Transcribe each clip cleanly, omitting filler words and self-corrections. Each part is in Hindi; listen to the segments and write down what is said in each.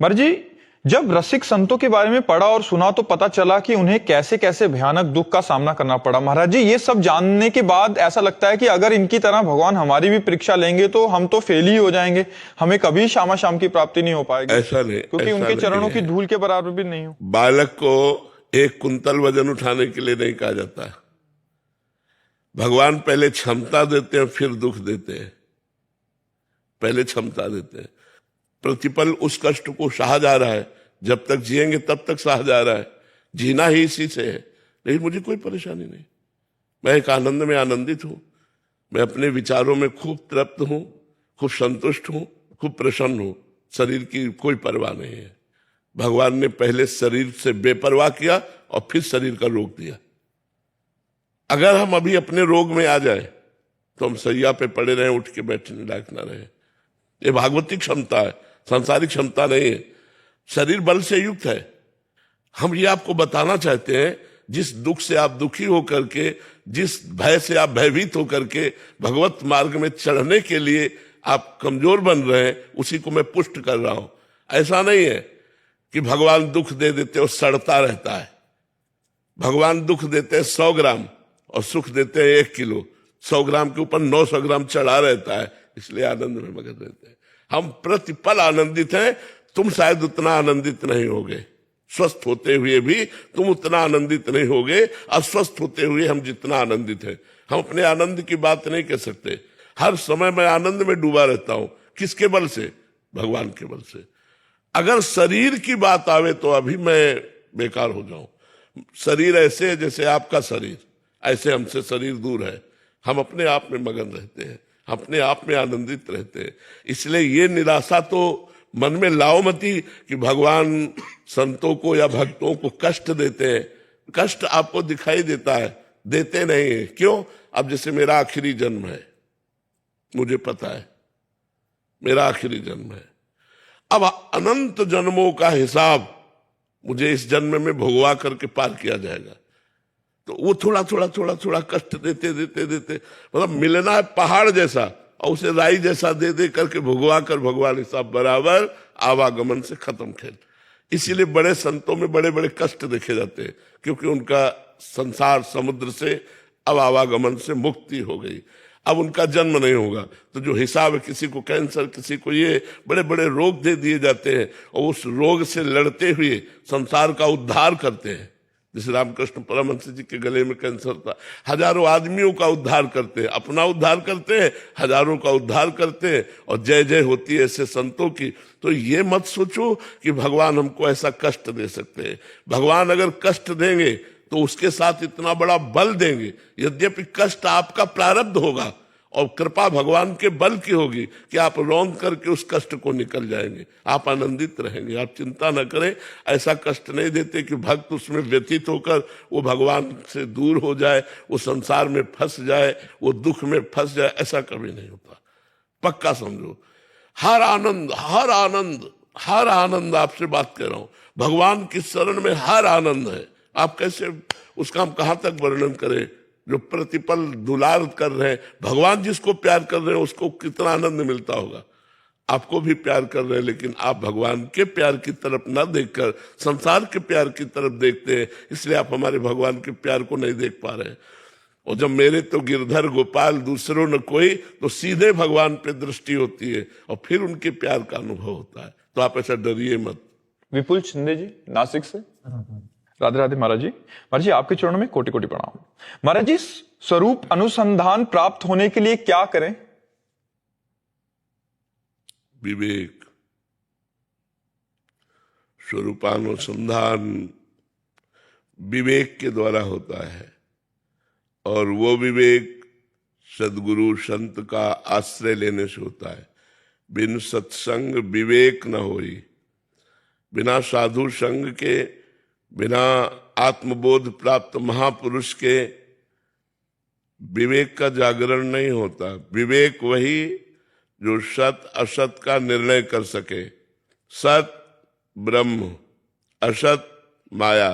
महाराज जी, जब रसिक संतों के बारे में पढ़ा और सुना तो पता चला कि उन्हें कैसे कैसे भयानक दुख का सामना करना पड़ा। महाराज जी, ये सब जानने के बाद ऐसा लगता है कि अगर इनकी तरह भगवान हमारी भी परीक्षा लेंगे तो हम तो फेल ही हो जाएंगे, हमें कभी शामा शाम की प्राप्ति नहीं हो पाएगी। ऐसा नहीं, क्योंकि ऐसा उनके नहीं चरणों है। की धूल के बराबर भी नहीं हो। बालक को 1 कुंतल वजन उठाने के लिए नहीं कहा जाता। भगवान पहले क्षमता देते हैं, फिर दुख देते हैं। पहले क्षमता देते हैं, प्रतिपल उस कष्ट को सहा जा रहा है, जब तक जिएंगे तब तक सहा जा रहा है, जीना ही इसी से है। लेकिन मुझे कोई परेशानी नहीं, मैं एक आनंद में आनंदित हूं, मैं अपने विचारों में खूब तृप्त हूं, खूब संतुष्ट हूं, खूब प्रसन्न हूं। शरीर की कोई परवाह नहीं है। भगवान ने पहले शरीर से बेपरवाह किया और फिर शरीर का रोग दिया। अगर हम अभी अपने रोग में आ जाए तो हम सैया पे पड़े रहें, उठ के बैठने लायक ना रहे। ये भागवती क्षमता है, सांसारिक क्षमता नहीं है। शरीर बल से युक्त है। हम ये आपको बताना चाहते हैं, जिस दुख से आप दुखी होकर के, जिस भय से आप भयभीत होकर के भगवत मार्ग में चढ़ने के लिए आप कमजोर बन रहे हैं, उसी को मैं पुष्ट कर रहा हूं। ऐसा नहीं है कि भगवान दुख दे देते और सड़ता रहता है। भगवान दुख देते हैं 100 ग्राम और सुख देते हैं 1 किलो। 100 ग्राम के ऊपर 900 ग्राम चढ़ा रहता है, इसलिए आनंद में मगन रहते हैं। हम प्रतिपल आनंदित हैं। तुम शायद उतना आनंदित नहीं होगे, स्वस्थ होते हुए भी तुम उतना आनंदित नहीं होगे, अस्वस्थ होते हुए हम जितना आनंदित हैं। हम अपने आनंद की बात नहीं कह सकते। हर समय मैं आनंद में डूबा रहता हूं। किसके बल से? भगवान के बल से। अगर शरीर की बात आवे तो अभी मैं बेकार हो जाऊं। शरीर ऐसे है जैसे आपका शरीर, ऐसे हमसे शरीर दूर है। हम अपने आप में मगन रहते हैं, अपने आप में आनंदित रहते हैं। इसलिए ये निराशा तो मन में लाओ मती कि भगवान संतों को या भक्तों को कष्ट देते हैं। कष्ट आपको दिखाई देता है, देते नहीं है। क्यों? अब जैसे मेरा आखिरी जन्म है, मुझे पता है मेरा आखिरी जन्म है। अब अनंत जन्मों का हिसाब मुझे इस जन्म में भोगवा करके पार किया जाएगा। तो वो थोड़ा थोड़ा थोड़ा थोड़ा कष्ट देते देते देते, मतलब मिलना है पहाड़ जैसा और उसे राई जैसा दे दे करके भुगवा कर भगवान हिसाब बराबर, आवागमन से खत्म खेल। इसीलिए बड़े संतों में बड़े बड़े कष्ट देखे जाते हैं, क्योंकि उनका संसार समुद्र से अब आवागमन से मुक्ति हो गई। अब उनका जन्म नहीं होगा। तो जो हिसाब है, किसी को कैंसर, किसी को ये बड़े बड़े रोग दे दिए जाते हैं और उस रोग से लड़ते हुए संसार का उद्धार करते हैं। जैसे रामकृष्ण परमहंस जी के गले में कैंसर था, हजारों आदमियों का उद्धार करते हैं, अपना उद्धार करते हैं, हजारों का उद्धार करते हैं, और जय जय होती है ऐसे संतों की। तो ये मत सोचो कि भगवान हमको ऐसा कष्ट दे सकते हैं। भगवान अगर कष्ट देंगे तो उसके साथ इतना बड़ा बल देंगे। यद्यपि कष्ट आपका प्रारब्ध होगा और कृपा भगवान के बल की होगी कि आप रौंद करके उस कष्ट को निकल जाएंगे, आप आनंदित रहेंगे। आप चिंता न करें, ऐसा कष्ट नहीं देते कि भक्त उसमें व्यतीत होकर वो भगवान से दूर हो जाए, वो संसार में फंस जाए, वो दुख में फंस जाए। ऐसा कभी नहीं होता, पक्का समझो। हर आनंद हर आनंद हर आनंद, आपसे बात कर रहा हूं, भगवान की शरण में हर आनंद है। आप कैसे, उसका हम कहां तक वर्णन करें। जो प्रतिपल दुलार कर रहे हैं, भगवान जिसको प्यार कर रहे हैं उसको कितना आनंद मिलता होगा। आपको भी प्यार कर रहे हैं, लेकिन आप भगवान के प्यार की तरफ न देखकर संसार के प्यार की तरफ देखते हैं, इसलिए आप हमारे भगवान के प्यार को नहीं देख पा रहे हैं। और जब मेरे तो गिरधर गोपाल दूसरों न कोई, तो सीधे भगवान पे दृष्टि होती है और फिर उनके प्यार का अनुभव होता है। तो आप ऐसा डरिए मत। विपुल शिंदे जी, नासिक से। राधे राधे महाराज जी। महाराज जी, आपके चरणों में कोटि कोटि प्रणाम। महाराज जी, स्वरूप अनुसंधान प्राप्त होने के लिए क्या करें? विवेक। स्वरूपानुसंधान विवेक के द्वारा होता है, और वो विवेक सदगुरु संत का आश्रय लेने से होता है। बिन सत्संग विवेक न होई। बिना साधु संग के, बिना आत्मबोध प्राप्त महापुरुष के विवेक का जागरण नहीं होता। विवेक वही जो सत असत का निर्णय कर सके। सत ब्रह्म, असत माया।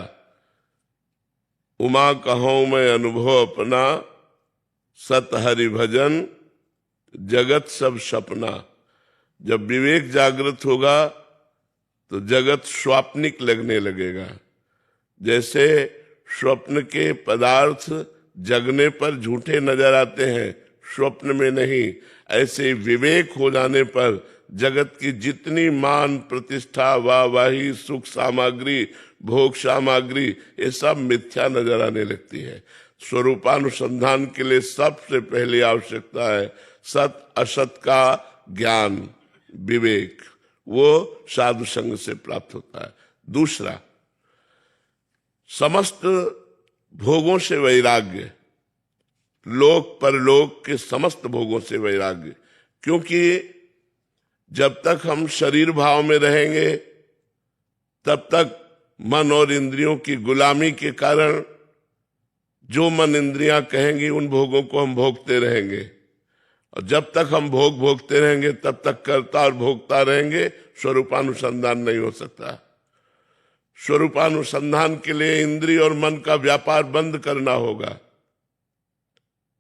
उमा कहूं मैं अनुभव अपना, सत हरि भजन जगत सब सपना। जब विवेक जागृत होगा तो जगत स्वाप्निक लगने लगेगा। जैसे स्वप्न के पदार्थ जगने पर झूठे नजर आते हैं, स्वप्न में नहीं, ऐसे विवेक हो जाने पर जगत की जितनी मान प्रतिष्ठा वाहवाही सुख सामग्री भोग सामग्री ये सब मिथ्या नजर आने लगती है। स्वरूपानुसंधान के लिए सबसे पहली आवश्यकता है सत असत का ज्ञान विवेक, वो साधु संग से प्राप्त होता है। दूसरा, समस्त भोगों से वैराग्य, लोक परलोक के समस्त भोगों से वैराग्य। क्योंकि जब तक हम शरीर भाव में रहेंगे तब तक मन और इंद्रियों की गुलामी के कारण जो मन इंद्रियां कहेंगी उन भोगों को हम भोगते रहेंगे, और जब तक हम भोग भोगते रहेंगे तब तक कर्ता और भोगता रहेंगे, स्वरूपानुसंधान नहीं हो सकता। स्वरूपानुसंधान के लिए इंद्रिय और मन का व्यापार बंद करना होगा।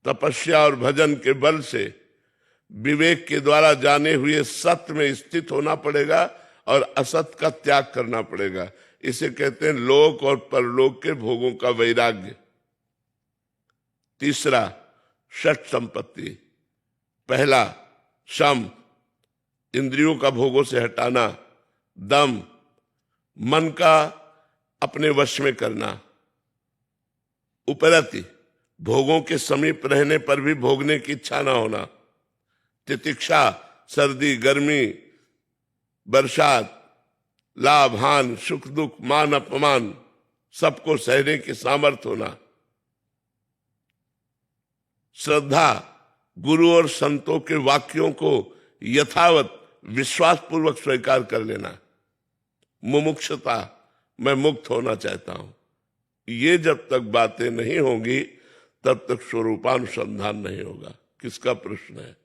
तपस्या और भजन के बल से विवेक के द्वारा जाने हुए सत्य में स्थित होना पड़ेगा और असत का त्याग करना पड़ेगा। इसे कहते हैं लोक और परलोक के भोगों का वैराग्य। तीसरा, षट संपत्ति। पहला, शम, इंद्रियों का भोगों से हटाना। दम, मन का अपने वश में करना। उपरति, भोगों के समीप रहने पर भी भोगने की इच्छा ना होना। तितिक्षा, सर्दी गर्मी बरसात लाभ हानि सुख दुख मान अपमान सबको सहने की सामर्थ्य होना। श्रद्धा, गुरु और संतों के वाक्यों को यथावत विश्वास पूर्वक स्वीकार कर लेना। मुमुक्षुता, मैं मुक्त होना चाहता हूं। ये जब तक बातें नहीं होंगी तब तक स्वरूपानुसंधान नहीं होगा। किसका प्रश्न है?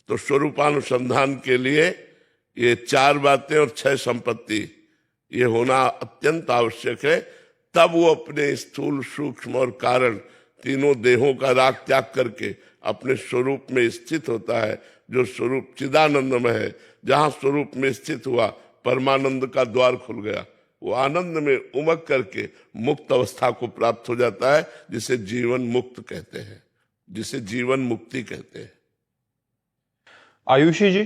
तो स्वरूपानुसंधान के लिए ये 4 बातें और 6 संपत्ति ये होना अत्यंत आवश्यक है। तब वो अपने स्थूल सूक्ष्म और कारण तीनों देहों का राग त्याग करके अपने स्वरूप में स्थित होता है, जो स्वरूप चिदानंदमय है। जहां स्वरूप में स्थित हुआ परमानंद का द्वार खुल गया, वो आनंद में उमग करके मुक्त अवस्था को प्राप्त हो जाता है, जिसे जीवन मुक्त कहते हैं, जिसे जीवन मुक्ति कहते हैं। आयुषी जी,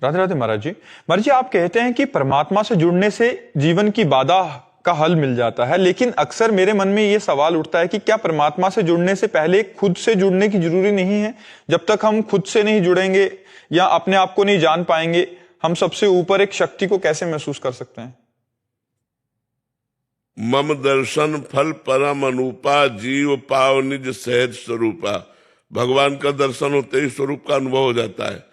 राधे राधे महाराज जी। महाराज जी, आप कहते हैं कि परमात्मा से जुड़ने से जीवन की बाधा का हल मिल जाता है, लेकिन अक्सर मेरे मन में यह सवाल उठता है कि क्या परमात्मा से जुड़ने से पहले खुद से जुड़ने की जरूरी नहीं है? जब तक हम खुद से नहीं जुड़ेंगे या अपने आप को नहीं जान पाएंगे, हम सबसे ऊपर एक शक्ति को कैसे महसूस कर सकते हैं? मम दर्शन फल परम अनुपा जीव पाव निज सहज स्वरूपा। भगवान का दर्शन होते ही स्वरूप का अनुभव हो जाता है।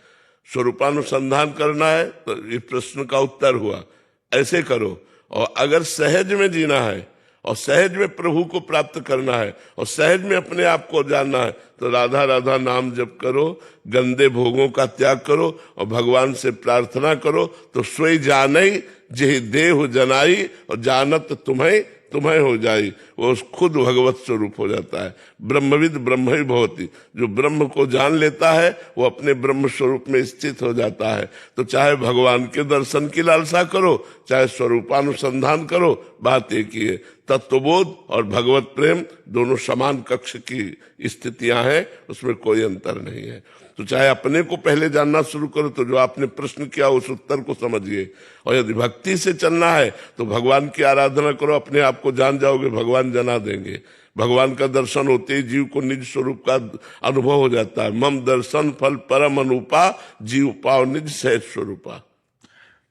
स्वरूपानुसंधान करना है तो इस प्रश्न का उत्तर हुआ, ऐसे करो। और अगर सहज में जीना है और सहज में प्रभु को प्राप्त करना है और सहज में अपने आप को जानना है तो राधा राधा नाम जप करो, गंदे भोगों का त्याग करो और भगवान से प्रार्थना करो। तो स्वयं जानई जेहि देह जनाई और जानत तुम्हें तुम्हें हो जाई, वो खुद भगवत स्वरूप हो जाता है। ब्रह्मविद ब्रह्म ही भवति, जो ब्रह्म को जान लेता है वो अपने ब्रह्म स्वरूप में स्थित हो जाता है। तो चाहे भगवान के दर्शन की लालसा करो, चाहे स्वरूपानुसंधान करो, बात एक ही है। तत्वबोध और भगवत प्रेम दोनों समान कक्ष की स्थितियां हैं, उसमें कोई अंतर नहीं है। तो चाहे अपने को पहले जानना शुरू करो, तो जो आपने प्रश्न किया उस उत्तर को समझिए। और यदि भक्ति से चलना है तो भगवान की आराधना करो, अपने आप को जान जाओगे, भगवान जना देंगे। भगवान का दर्शन होते ही जीव को निज स्वरूप का अनुभव हो जाता है। मम दर्शन फल परम अनुपा जीव पाव निज सहज स्वरूपा।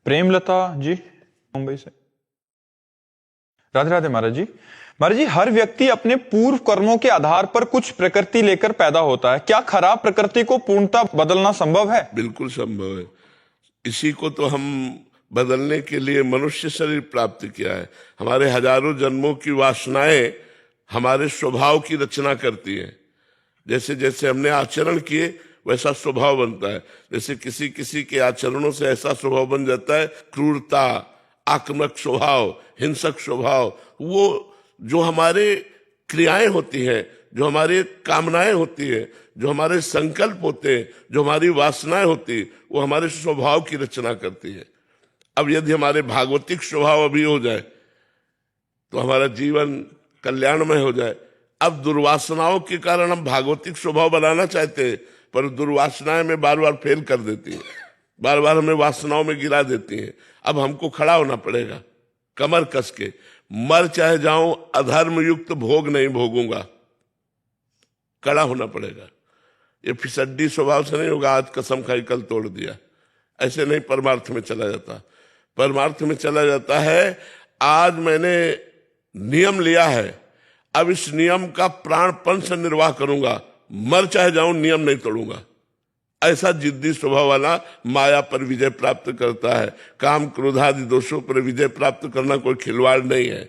प्रेमलता जी, मुंबई से। राधे राधे महाराज जी। महाराज जी, हर व्यक्ति अपने पूर्व कर्मों के आधार पर कुछ प्रकृति लेकर पैदा होता है। क्या खराब प्रकृति को पूर्णतः बदलना संभव है? बिल्कुल संभव है। इसी को तो हम बदलने के लिए मनुष्य शरीर प्राप्त किया है। हमारे हजारों जन्मों की वासनाएं हमारे स्वभाव की रचना करती हैं। जैसे जैसे हमने आचरण किए वैसा स्वभाव बनता है। जैसे किसी किसी के आचरणों से ऐसा स्वभाव बन जाता है, क्रूरता, आक्रामक स्वभाव, हिंसक स्वभाव। वो जो हमारे क्रियाएं होती हैं, जो हमारी कामनाएं होती है, जो हमारे संकल्प होते हैं, जो हमारी वासनाएं होती है, वो हमारे स्वभाव की रचना करती है। अब यदि हमारे भागवतिक स्वभाव अभी हो जाए तो हमारा जीवन कल्याणमय हो जाए। अब दुर्वासनाओं के कारण हम भागवतिक स्वभाव बनाना चाहते हैं, पर दुर्वासनाएं में बार बार फेल कर देती है, बार बार हमें वासनाओं में गिरा देती हैं। अब हमको खड़ा होना पड़ेगा कमर कस के, मर चाहे जाऊं अधर्म युक्त भोग नहीं भोगूंगा, खड़ा होना पड़ेगा। ये फिसड्डी स्वभाव से नहीं होगा, आज कसम खाई कल तोड़ दिया, ऐसे नहीं परमार्थ में चला जाता। परमार्थ में चला जाता है आज मैंने नियम लिया है, अब इस नियम का प्राणपण से निर्वाह करूंगा, मर चाहे जाऊं नियम नहीं तोड़ूंगा। ऐसा जिद्दी स्वभाव वाला माया पर विजय प्राप्त करता है। काम क्रोध आदि दोषों पर विजय प्राप्त करना कोई खिलवाड़ नहीं है।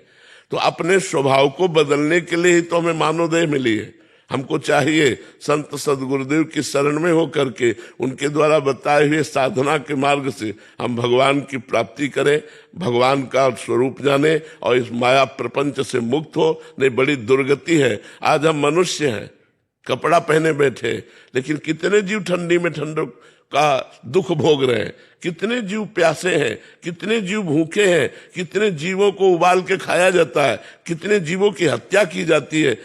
तो अपने स्वभाव को बदलने के लिए ही तो हमें मानवदेह मिली है। हमको चाहिए संत सदगुरुदेव की शरण में हो करके उनके द्वारा बताए हुए साधना के मार्ग से हम भगवान की प्राप्ति करें, भगवान का स्वरूप जाने और इस माया प्रपंच से मुक्त हो। नहीं बड़ी दुर्गति है, आज हम मनुष्य हैं, कपड़ा पहने बैठे, लेकिन कितने जीव ठंडी में ठंड का दुख भोग रहे हैं, कितने जीव प्यासे हैं, कितने जीव भूखे हैं, कितने जीवों को उबाल के खाया जाता है, कितने जीवों की हत्या की जाती है।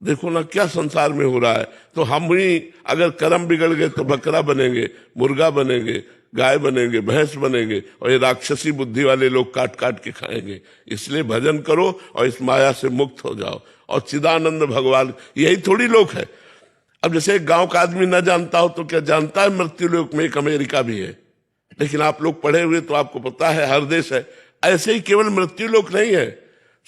देखो ना क्या संसार में हो रहा है। तो हम ही अगर कर्म बिगड़ गए तो बकरा बनेंगे, मुर्गा बनेंगे, गाय बनेंगे, भैंस बनेंगे, और ये राक्षसी बुद्धि वाले लोग काट काट के खाएंगे। इसलिए भजन करो और इस माया से मुक्त हो जाओ। और चिदानंद भगवान यही थोड़ी लोग है। अब जैसे एक गांव का आदमी ना जानता हो तो क्या जानता है मृत्यु लोक में एक अमेरिका भी है। लेकिन आप लोग पढ़े हुए तो आपको पता है हर देश है। ऐसे ही केवल मृत्यु लोक नहीं है,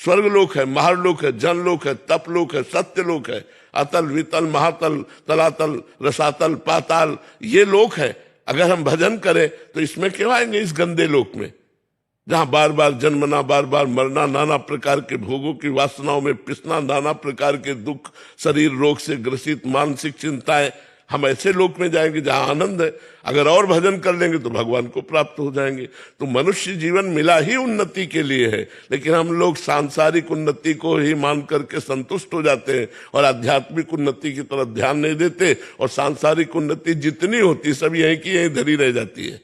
स्वर्ग लोक है, महालोक है, जन लोक है, तप लोक है, सत्य लोक है, अतल वितल महातल तलातल रसातल पाताल, ये लोक है। अगर हम भजन करें तो इसमें क्यों आएंगे, इस गंदे लोक में जहां बार बार जन्मना, बार बार मरना, नाना प्रकार के भोगों की वासनाओं में पिसना, नाना प्रकार के दुख, शरीर रोग से ग्रसित, मानसिक चिंताएं। हम ऐसे लोक में जाएंगे जहां आनंद है। अगर और भजन कर लेंगे तो भगवान को प्राप्त हो जाएंगे। तो मनुष्य जीवन मिला ही उन्नति के लिए है, लेकिन हम लोग सांसारिक उन्नति को ही मान करके संतुष्ट हो जाते हैं और आध्यात्मिक उन्नति की तरफ ध्यान नहीं देते। और सांसारिक उन्नति जितनी होती सब यहीं की यहीं धरी रह जाती है।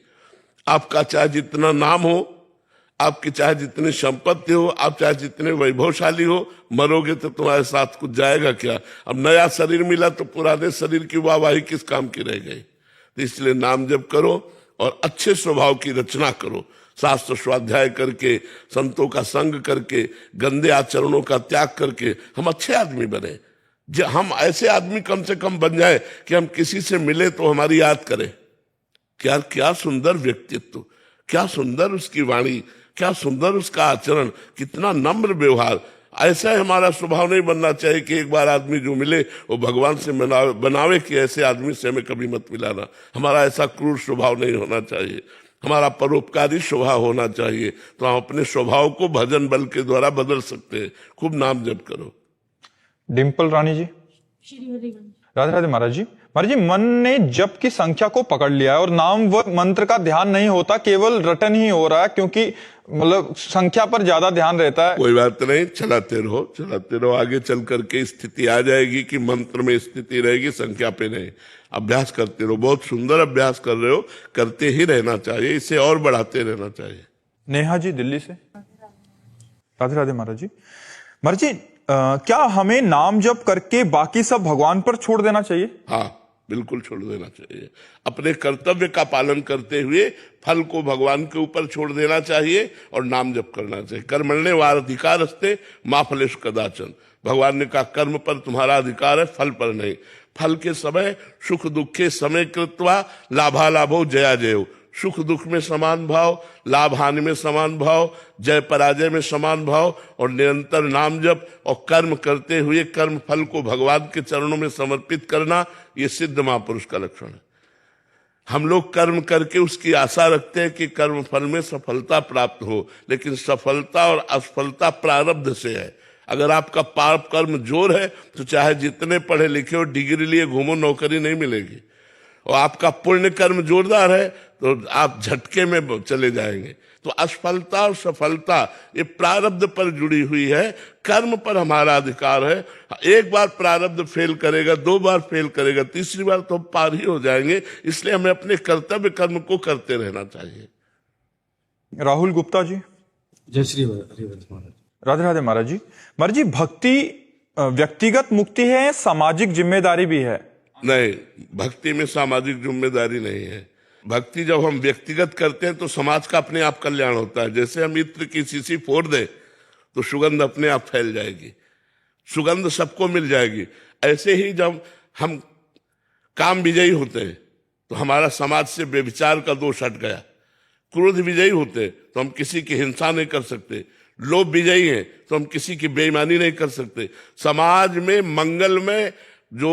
आपका चाहे जितना नाम हो, आपकी चाहे जितनी संपत्ति हो, आप चाहे जितने वैभवशाली हो, मरोगे तो तुम्हारे साथ कुछ जाएगा क्या। अब नया शरीर मिला तो पुराने शरीर की वाहवाही किस काम की रह गई। तो इसलिए नाम जप करो और अच्छे स्वभाव की रचना करो, शास्त्र स्वाध्याय करके, संतों का संग करके, गंदे आचरणों का त्याग करके हम अच्छे आदमी बने। हम ऐसे आदमी कम से कम बन जाए कि हम किसी से मिले तो हमारी याद करें। क्या सुंदर व्यक्तित्व, क्या सुंदर उसकी वाणी, क्या सुंदर उसका आचरण, कितना नम्र व्यवहार। ऐसा हमारा स्वभाव नहीं बनना चाहिए कि एक बार आदमी जो मिले वो भगवान से बनावे कि ऐसे आदमी से हमें कभी मत मिलाना। हमारा ऐसा क्रूर स्वभाव नहीं होना चाहिए, हमारा परोपकारी स्वभाव होना चाहिए। तो हम अपने स्वभाव को भजन बल के द्वारा बदल सकते हैं। खूब नाम जप करो। डिम्पल रानी जी, राधे राधे। महाराज जी, मन ने जप की संख्या को पकड़ लिया है और नाम व मंत्र का ध्यान नहीं होता, केवल रटन ही हो रहा है, क्योंकि मतलब संख्या पर ज्यादा ध्यान रहता है। कोई बात नहीं, चलाते रहो। आगे चल करके स्थिति आ जाएगी कि मंत्र में स्थिति रहेगी, संख्या पे नहीं। अभ्यास करते रहो, बहुत सुंदर अभ्यास कर रहे हो, करते ही रहना चाहिए, इसे और बढ़ाते रहना चाहिए। नेहा जी दिल्ली से, राधे राधे। महाराज जी, क्या हमें नाम जप करके बाकी सब भगवान पर छोड़ देना चाहिए? हाँ, बिल्कुल छोड़ देना चाहिए। अपने कर्तव्य का पालन करते हुए फल को भगवान के ऊपर छोड़ देना चाहिए और नाम जप करना चाहिए। कर्मण्ये वाधिकारस्ते मा फलेषु कदाचन। भगवान ने कहा कर्म पर तुम्हारा अधिकार है, फल पर नहीं। फल के समय सुख दुखे समय कृत्वा लाभालाभो जया जयो। सुख दुख में समान भाव, लाभ हानि में समान भाव, जय पराजय में समान भाव, और निरंतर नाम जप और कर्म करते हुए कर्म फल को भगवान के चरणों में समर्पित करना, ये सिद्ध महापुरुष का लक्षण है। हम लोग कर्म करके उसकी आशा रखते हैं कि कर्म फल में सफलता प्राप्त हो, लेकिन सफलता और असफलता प्रारब्ध से है। अगर आपका पाप कर्म जोर है तो चाहे जितने पढ़े लिखे हो, डिग्री लिए घूमो, नौकरी नहीं मिलेगी। और आपका पुण्य कर्म जोरदार है तो आप झटके में चले जाएंगे। तो असफलता और सफलता ये प्रारब्ध पर जुड़ी हुई है, कर्म पर हमारा अधिकार है। एक बार प्रारब्ध फेल करेगा, 2 बार फेल करेगा, तीसरी बार तो पार ही हो जाएंगे। इसलिए हमें अपने कर्तव्य कर्म को करते रहना चाहिए। राहुल गुप्ता जी। जय श्री हरिवंश महाराज। राधे राधे महाराज जी। महाराज जी, भक्ति व्यक्तिगत मुक्ति है या सामाजिक जिम्मेदारी भी है? नहीं, भक्ति में सामाजिक जिम्मेदारी नहीं है। भक्ति जब हम व्यक्तिगत करते हैं तो समाज का अपने आप कल्याण होता है। जैसे हम इत्र की शीशी फोड़ दें तो सुगंध अपने आप फैल जाएगी, सुगंध सबको मिल जाएगी। ऐसे ही जब हम काम विजयी होते हैं तो हमारा समाज से व्यभिचार का दोष हट गया। क्रोध विजयी होते तो हम किसी की हिंसा नहीं कर सकते। लोभ विजयी है तो हम किसी की बेईमानी नहीं कर सकते। समाज में मंगलमय जो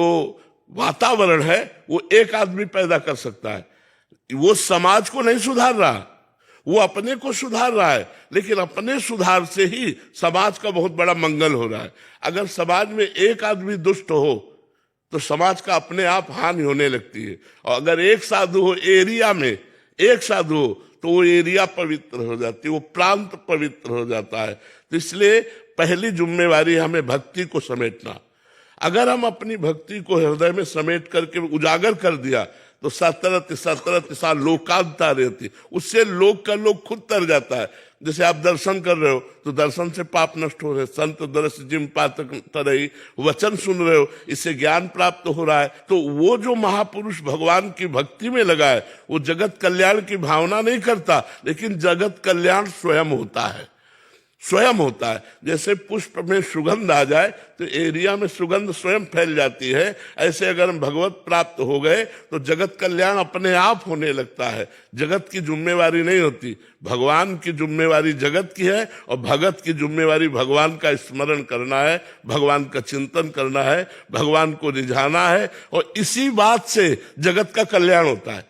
वातावरण है वो एक आदमी पैदा कर सकता है। वो समाज को नहीं सुधार रहा, वो अपने को सुधार रहा है, लेकिन अपने सुधार से ही समाज का बहुत बड़ा मंगल हो रहा है। अगर समाज में एक आदमी दुष्ट हो तो समाज का अपने आप हानि होने लगती है। और अगर एक साधु हो, एरिया में एक साधु हो, तो वो एरिया पवित्र हो जाती है, वो प्रांत पवित्र हो जाता है। तो इसलिए पहली जिम्मेवारी हमें भक्ति को समेटना। अगर हम अपनी भक्ति को हृदय में समेट करके उजागर कर दिया तो सतरत लोकांता रहती, उससे लोक का लोक खुद तर जाता है। जैसे आप दर्शन कर रहे हो तो दर्शन से पाप नष्ट हो रहे, संत दर्श जिम पातक तरई, वचन सुन रहे हो, इससे ज्ञान प्राप्त हो रहा है। तो वो जो महापुरुष भगवान की भक्ति में लगा है वो जगत कल्याण की भावना नहीं करता, लेकिन जगत कल्याण स्वयं होता है, स्वयं होता है। जैसे पुष्प में सुगंध आ जाए तो एरिया में सुगंध स्वयं फैल जाती है, ऐसे अगर हम भगवत प्राप्त हो गए तो जगत कल्याण अपने आप होने लगता है। जगत की जिम्मेवारी नहीं होती, भगवान की जिम्मेवारी जगत की है और भगत की जिम्मेवारी भगवान का स्मरण करना है, भगवान का चिंतन करना है, भगवान को रिझाना है। और इसी बात से जगत का कल्याण होता है,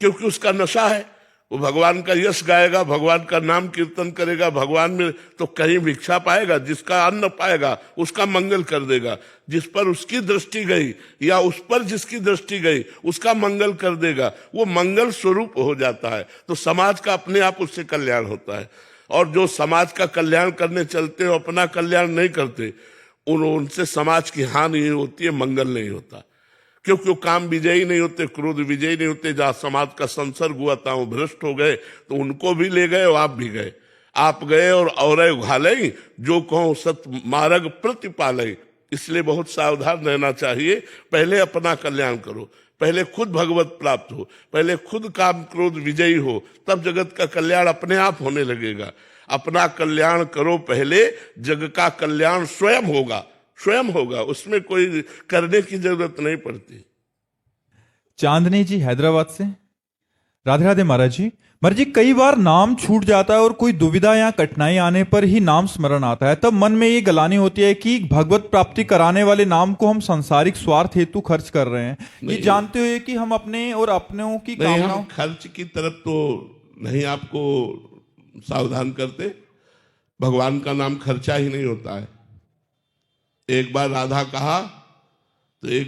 क्योंकि उसका नशा है। वो भगवान का यश गाएगा, भगवान का नाम कीर्तन करेगा, भगवान में तो कहीं भिक्षा पाएगा, जिसका अन्न पाएगा उसका मंगल कर देगा। जिस पर उसकी दृष्टि गई या उस पर जिसकी दृष्टि गई उसका मंगल कर देगा, वो मंगल स्वरूप हो जाता है। तो समाज का अपने आप उससे कल्याण होता है। और जो समाज का कल्याण करने चलते हो अपना कल्याण नहीं करते, उनसे समाज की हानि नहीं होती है, मंगल नहीं होता। क्योंकि वो काम विजयी नहीं होते, क्रोध विजयी नहीं होते। जहां समाज का संसर्ग हुआ था वो भ्रष्ट हो गए तो उनको भी ले गए और आप भी गए। आप गए और घालई जो कहो सत मार्ग प्रतिपालई। इसलिए बहुत सावधान रहना चाहिए। पहले अपना कल्याण करो, पहले खुद भगवत प्राप्त हो, पहले खुद काम क्रोध विजयी हो, तब जगत का कल्याण अपने आप होने लगेगा। अपना कल्याण करो पहले, जग का कल्याण स्वयं होगा, स्वयं होगा, उसमें कोई करने की जरूरत नहीं पड़ती। चांदनी जी हैदराबाद से। राधे राधे महाराज जी। महाराज जी, कई बार नाम छूट जाता है और कोई दुविधा या कठिनाई आने पर ही नाम स्मरण आता है, तब मन में ये गलानी होती है कि भगवत प्राप्ति कराने वाले नाम को हम सांसारिक स्वार्थ हेतु खर्च कर रहे हैं, ये जानते हुए कि हम अपने और अपनों की कामनाओं खर्च की तरफ तो नहीं आपको सावधान करते। भगवान का नाम खर्चा ही नहीं होता है। एक बार राधा कहा तो एक